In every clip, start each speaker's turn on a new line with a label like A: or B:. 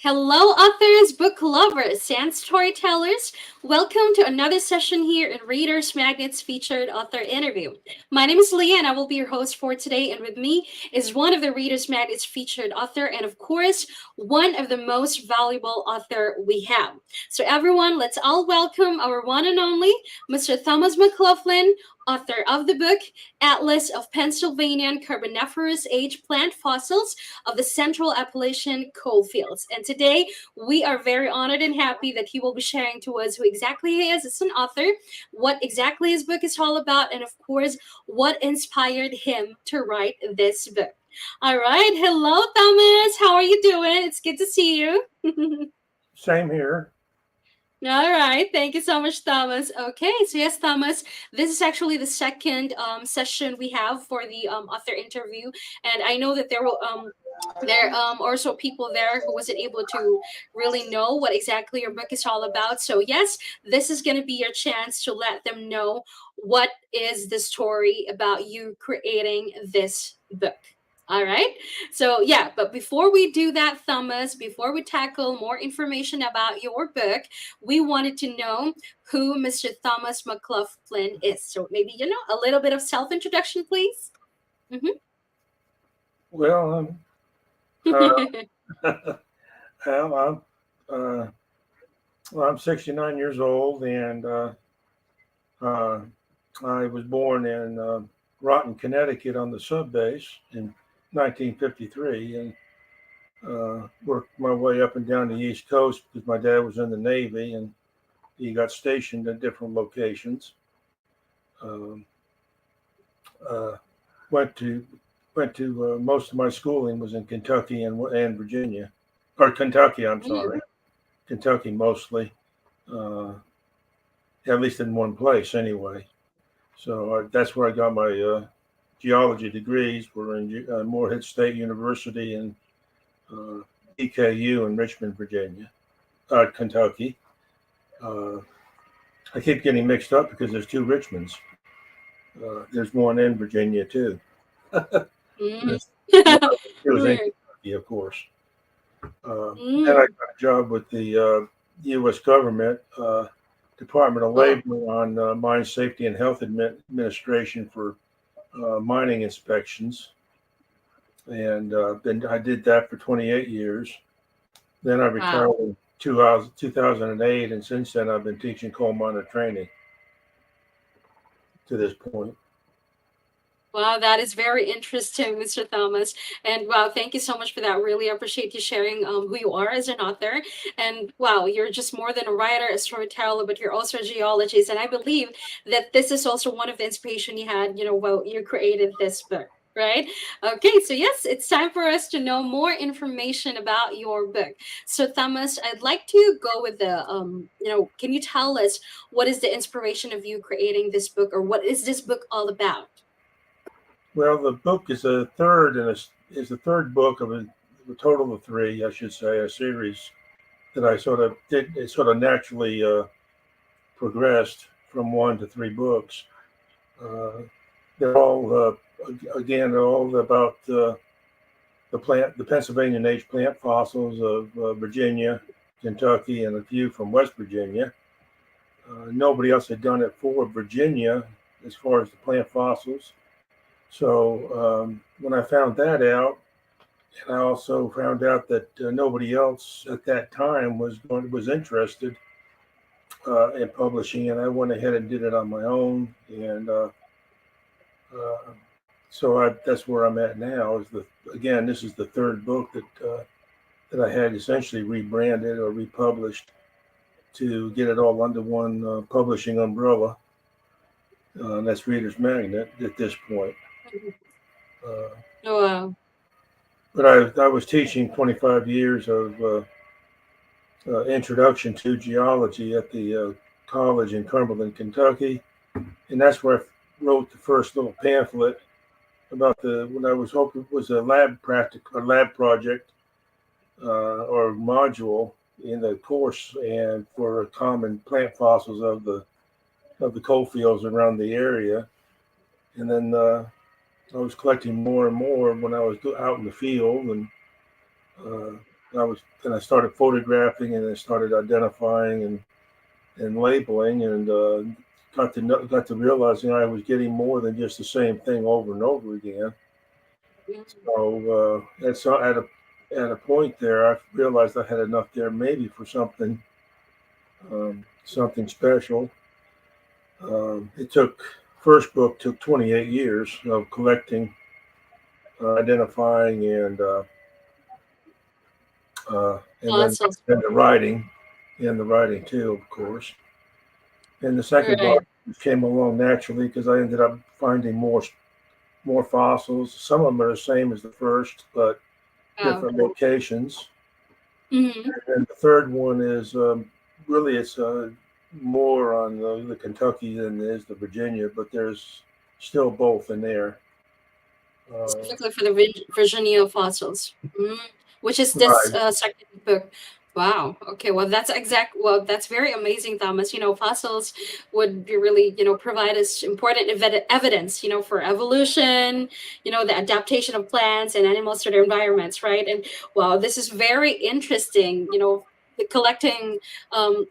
A: Hello, authors, book lovers, and storytellers. Welcome to another session here in Readers Magnet's featured author interview. My name is Leah, and I will be your host for today. And with me is one of the Readers Magnet's featured author, and of course, one of the most valuable author we have. So, everyone, let's all welcome our one and only Mr. Thomas McLoughlin, author of the book Atlas of Pennsylvanian Carboniferous Age Plant Fossils of the Central Appalachian Coalfields. And today we are very honored and happy that he will be sharing to us who exactly he is as an author, what exactly his book is all about, and of course, what inspired him to write this book. All right. Hello, Thomas. How are you doing? It's good to see you.
B: Same here.
A: All right. Thank you so much, Thomas. Okay. So, yes, Thomas, this is actually the second session we have for the author interview. And I know that there also people there who wasn't able to really know what exactly your book is all about. So, yes, this is going to be your chance to let them know what is the story about you creating this book. All right. So, yeah, but before we do that, Thomas, before we tackle more information about your book, we wanted to know who Mr. Thomas McLoughlin is. So, maybe, a little bit of self introduction, please.
B: Well,
A: Mm-hmm.
B: well, uh, I'm 69 years old, and uh, I was born in Groton, Connecticut, on the sub base in 1953, and worked my way up and down the East Coast because my dad was in the Navy, and he got stationed at different locations. Um, uh, went to most of my schooling was in Kentucky and Virginia, or Kentucky. I'm sorry, Kentucky mostly, uh, at least in one place anyway. So that's where I got my geology degrees. Were in Morehead State University and EKU in Richmond, Virginia, Kentucky. Uh, I keep getting mixed up because there's two Richmonds. There's one in Virginia too.
A: Mm.
B: It was in
A: Weird.
B: Kentucky, of course. Then I
A: Mm.
B: got a job with the U.S. government, Department of
A: Oh,
B: Labor, on Mine Safety and Health Administration for mining inspections, and then I did that for 28 years. Then I retired
A: wow.
B: in 2008, and since then I've been teaching coal miner training to this point.
A: Wow, that is very interesting, Mr. Thomas. And wow, thank you so much for that. Really appreciate you sharing who you are as an author. And wow, you're just more than a writer, a storyteller, but you're also a geologist. And I believe that this is also one of the inspiration you had, while you created this book. Right. Okay. So yes, it's time for us to know more information about your book. So Thomas, I'd like to go with can you tell us what is the inspiration of you creating this book, or what is this book all about?
B: Well, the book is a third and is the third book of a total of three, I should say, a series that I sort of did. It sort of naturally progressed from one to three books. Uh, they're all again, they're all about the Pennsylvania age plant fossils of Virginia, Kentucky, and a few from West Virginia. Nobody else had done it for Virginia as far as the plant fossils. So when I found that out, and I also found out that nobody else at that time was interested in publishing, and I went ahead and did it on my own. And uh, so that's where I'm at now. Again, this is the third book that I had essentially rebranded or republished to get it all under one publishing umbrella. That's Reader's Magnet at this point. Uh,
A: Oh, wow.
B: but I was teaching 25 years of introduction to geology at the college in Cumberland, Kentucky, and that's where I wrote the first little pamphlet about the what I was hoping was a lab project or module in the course and for common plant fossils of the coal fields around the area. And then I was collecting more and more when I was out in the field, and uh, I started photographing, and I started identifying and labeling, and got to realizing I was getting more than just the same thing over and over again. So at a point there, I realized I had enough there maybe for something special. It took First book took 28 years of collecting, identifying, and then
A: Fossils.
B: the writing too, of course. And the second
A: Right.
B: book came along naturally because I ended up finding more fossils. Some of them are the same as the first, but
A: Oh.
B: different locations.
A: Mm-hmm.
B: And the third one is really it's more on the Kentucky than it is the Virginia, but there's still both in there.
A: Specifically for the Virginia fossils, which is this
B: Right.
A: second book. Wow. Okay. Well, Well, that's very amazing, Thomas. Fossils would be really, provide us important evidence, for evolution, the adaptation of plants and animals to their environments, right? And wow, this is very interesting. The collecting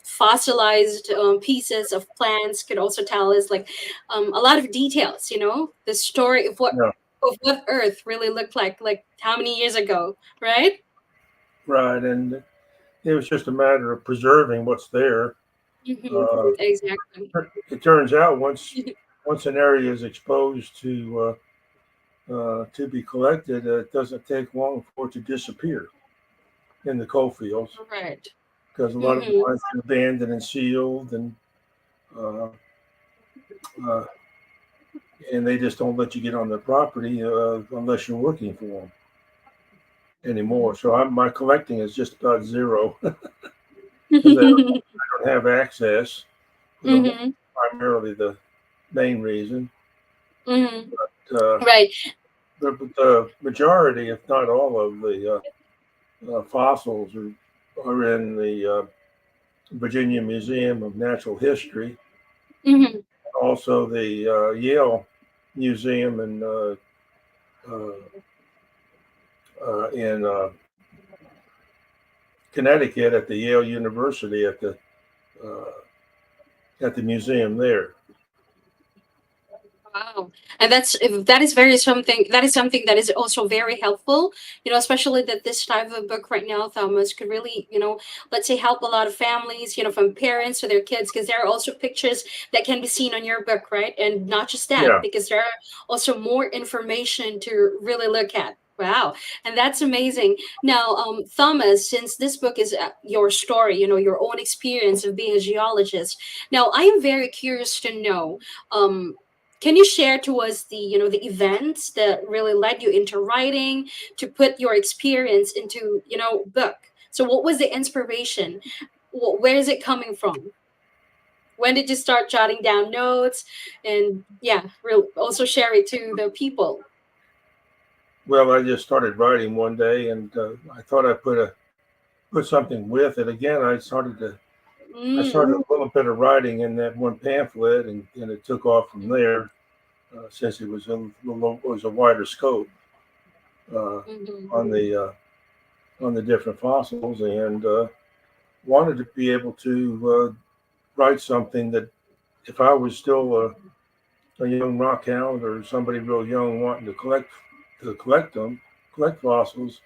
A: fossilized pieces of plants could also tell us like a lot of details. The story
B: Yeah.
A: of what Earth really looked like how many years ago, right?
B: Right. And it was just a matter of preserving what's there. Uh,
A: Exactly.
B: it turns out once an area is exposed to be collected, it doesn't take long for it to disappear in the coal fields
A: Right.
B: because a lot of the
A: Mm-hmm.
B: mines are abandoned and sealed, uh, uh, and they just don't let you get on their property unless you're working for them anymore. So my collecting is just about zero because I don't have access.
A: Mm-hmm.
B: Primarily the main reason.
A: Mm-hmm.
B: Uh,
A: Right.
B: the majority, if not all, of the fossils are in the Virginia Museum of Natural History,
A: Mm-hmm.
B: also the Yale Museum uh, in Connecticut at the Yale University uh, at the museum there.
A: Wow. And that is something that is also very helpful, especially that this type of book right now, Thomas, could really, let's say help a lot of families, from parents to their kids, because there are also pictures that can be seen on your book, right? And not just that,
B: Yeah,
A: because there are also more information to really look at. Wow. And that's amazing. Now, Thomas, since this book is your story, your own experience of being a geologist, now I am very curious to know, um, can you share to us the events that really led you into writing to put your experience into book? So what was the inspiration? Where is it coming from? When did you start jotting down notes? And yeah, also share it to the people.
B: well, I just started writing one day, and I thought I put something with it. Again, I
A: Mm,
B: started a little bit of writing in that one pamphlet, and it took off from there since it was a wider scope uh,
A: mhm.
B: on the different fossils, and wanted to be able to write something that if I was still a young rockhound or somebody real young wanting collect fossils,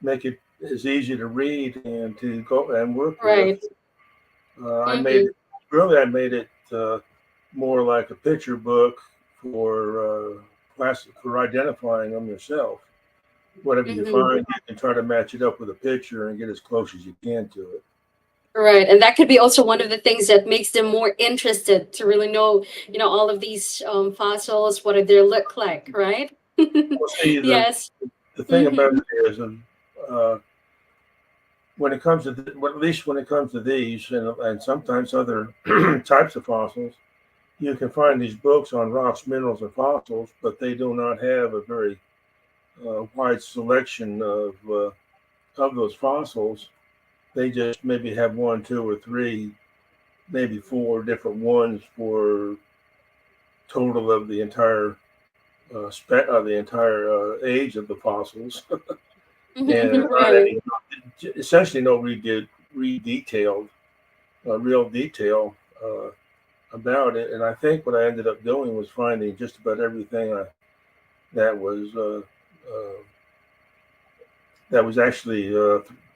B: make it as easy to read and to go and work with.
A: Right.
B: I made
A: Mm-hmm.
B: it I made it more like a picture book for identifying them yourself. Whatever you
A: Mm-hmm.
B: find, you can try to match it up with a picture and get as close as you can to it.
A: Right, and that could be also one of the things that makes them more interested to really know, all of these fossils, what do they look like, right?
B: Well, see,
A: Yes.
B: the thing about
A: Mm-hmm.
B: it is, when it comes to well, at least when it comes to these and sometimes other types of fossils, you can find these books on rocks, minerals, and fossils, but they do not have a very wide selection of those fossils. They just maybe have one, two, or three, maybe four different ones for total of the entire age of the fossils. and not
A: Right.
B: any, essentially no read detailed, real detail uh, about it. And I think what I ended up doing was finding just about everything that was uh, uh, that was actually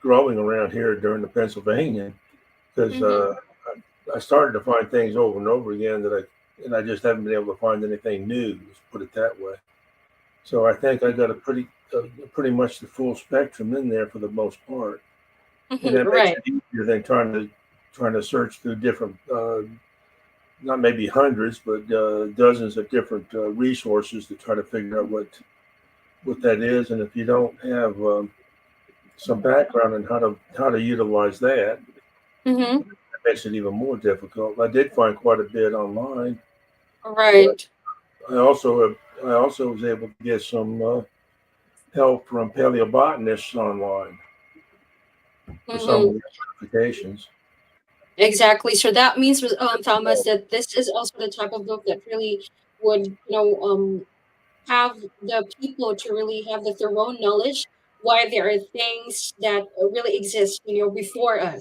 B: growing around here during the Pennsylvania, because
A: Mm-hmm.
B: I started to find things over and over again and I just haven't been able to find anything new. Let's put it that way. So I think I got pretty much the full spectrum in there for the most part, and that makes
A: Right.
B: it easier than trying to search through different, not maybe hundreds, but dozens of different resources to try to figure out what that is. And if you don't have some background on how to utilize that,
A: Mm-hmm.
B: it makes it even more difficult. I did find quite a bit online, but
A: Right.
B: I also I also was able to get some help from paleobotanists online for some of
A: Mm-hmm.
B: the certifications.
A: Exactly. So that means, Thomas, that this is also the type of book that really would, have the people to really have the thorough knowledge why there are things that really exist, before us.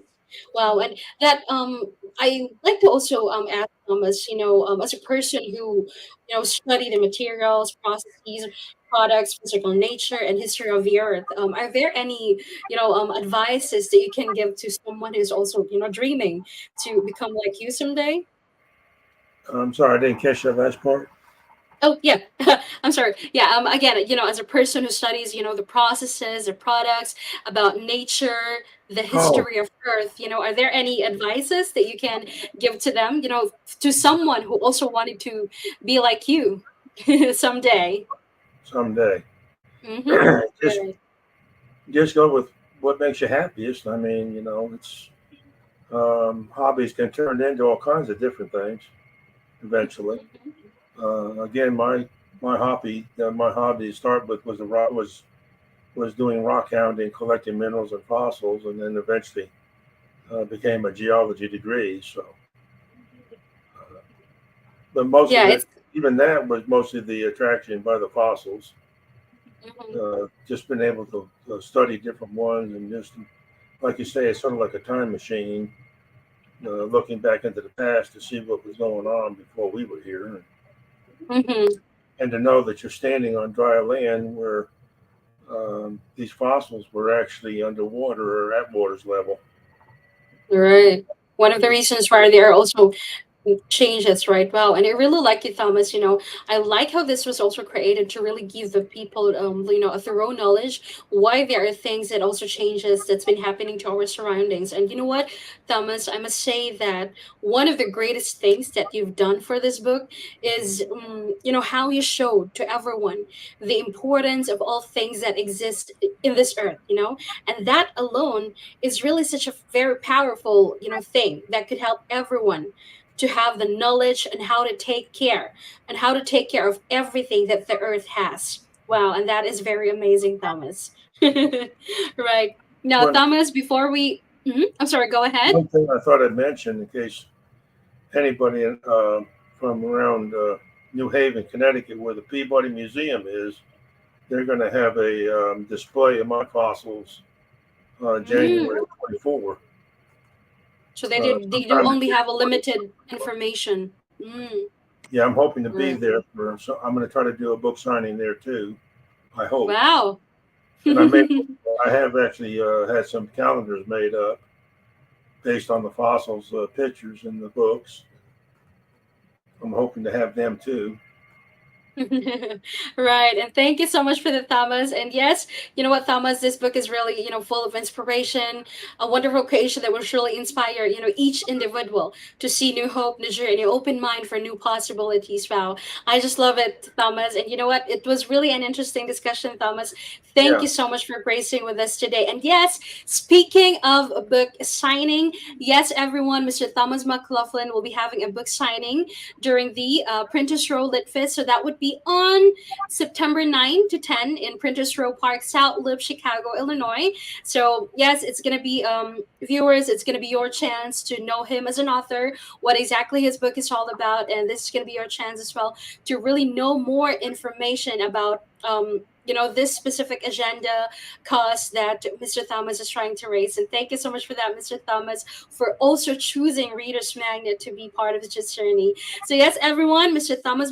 A: Wow, and that I like to also ask Thomas, as a person who study the materials, processes, products, physical nature, and history of the earth. Are there any advices that you can give to someone who's also dreaming to become like you someday?
B: I'm sorry, I didn't catch that last part.
A: Oh yeah, I'm sorry. Yeah, again, as a person who studies, the processes, the products, about nature, the
B: Oh,
A: history of Earth, are there any advices that you can give to them, to someone who also wanted to be like you someday?
B: someday.
A: Mm-hmm.
B: just
A: Right.
B: just go with what makes you happiest. I mean, it's hobbies can turn into all kinds of different things eventually. Again, my hobby to start with was the rock was doing rock hounding, collecting minerals and fossils, and then eventually became a geology degree. So, uh, but most
A: Yeah,
B: of it,
A: it's.
B: even that, was mostly the attraction by the fossils.
A: Mhm.
B: Just been able to study different ones, and just like you say, it's sort of like a time machine, looking back into the past to see what was going on before we were here,
A: Mhm.
B: and to know that you're standing on dry land where these fossils were actually underwater or at water's level.
A: Right. One of the
B: Is
A: reasons why they are also changes, right? Wow, and I really like it, Thomas. I like how this was also created to really give the people, a thorough knowledge why there are things that also changes that's been happening to our surroundings. And you know what, Thomas, I must say that one of the greatest things that you've done for this book is, how you showed to everyone the importance of all things that exist in this earth. And that alone is really such a very powerful, thing that could help everyone to have the knowledge and how to take care of everything that the earth has. Wow, and that is very amazing, Thomas. Right. Now,
B: one
A: Thomas, before we I'm sorry, go ahead.
B: one thing I thought I'd mention in case anybody from around New Haven, Connecticut, where the Peabody Museum is, they're going to have a display of my fossils
A: Mm.
B: January 24.
A: So they do
B: Sometime in
A: only have a
B: January.
A: limited information. Mm.
B: Yeah, I'm hoping to be
A: Right.
B: there for. So I'm going to try to do a book signing there too. I hope,
A: Wow.
B: and I have actually had some calendars made up based on the fossils pictures in the books. I'm hoping to have them too.
A: Right. And thank you so much for the Thomas. And yes, you know what, Thomas, this book is really, full of inspiration, a wonderful creation that will surely inspire, each individual to see new hope, new journey, open mind for new possibilities. Wow. I just love it, Thomas. And you know what? It was really an interesting discussion, Thomas. Thank
B: Yeah,
A: you so much for gracing with us today. And yes, speaking of a book signing, yes, everyone, Mr. Thomas McLoughlin will be having a book signing during the Printers Row Lit Fest. So that would be on September 9 to 10 in Printers Row Park, South Loop, Chicago, Illinois. So, yes, it's going to be, viewers, it's going to be your chance to know him as an author, what exactly his book is all about. And this is going to be your chance as well to really know more information about. this specific agenda cause that Mr. Thomas is trying to raise. And thank you so much for that, Mr. Thomas, for also choosing Reader's Magnet to be part of this journey. So yes, everyone, Mr. Thomas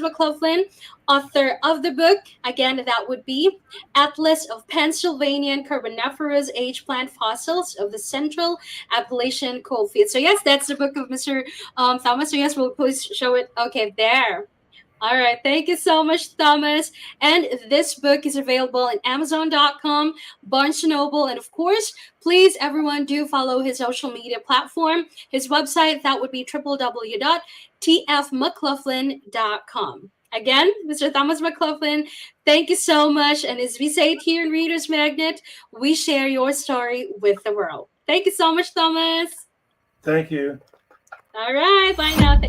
A: McLoughlin, author of the book, again, that would be Atlas of Pennsylvanian Carboniferous Age Plant Fossils of the Central Appalachian Coalfield. So yes, that's the book of Mr. Thomas. So yes, we'll please show it. Okay, there. All right. Thank you so much, Thomas. And this book is available on Amazon.com, Barnes& Noble, and of course, please, everyone, do follow his social media platform. His website, that would be www.tfmclaughlin.com. Again, Mr. Thomas McLoughlin, thank you so much. And as we say it here in Reader's Magnet, we share your story with the world. Thank you so much, Thomas.
B: Thank you.
A: All right. Bye now.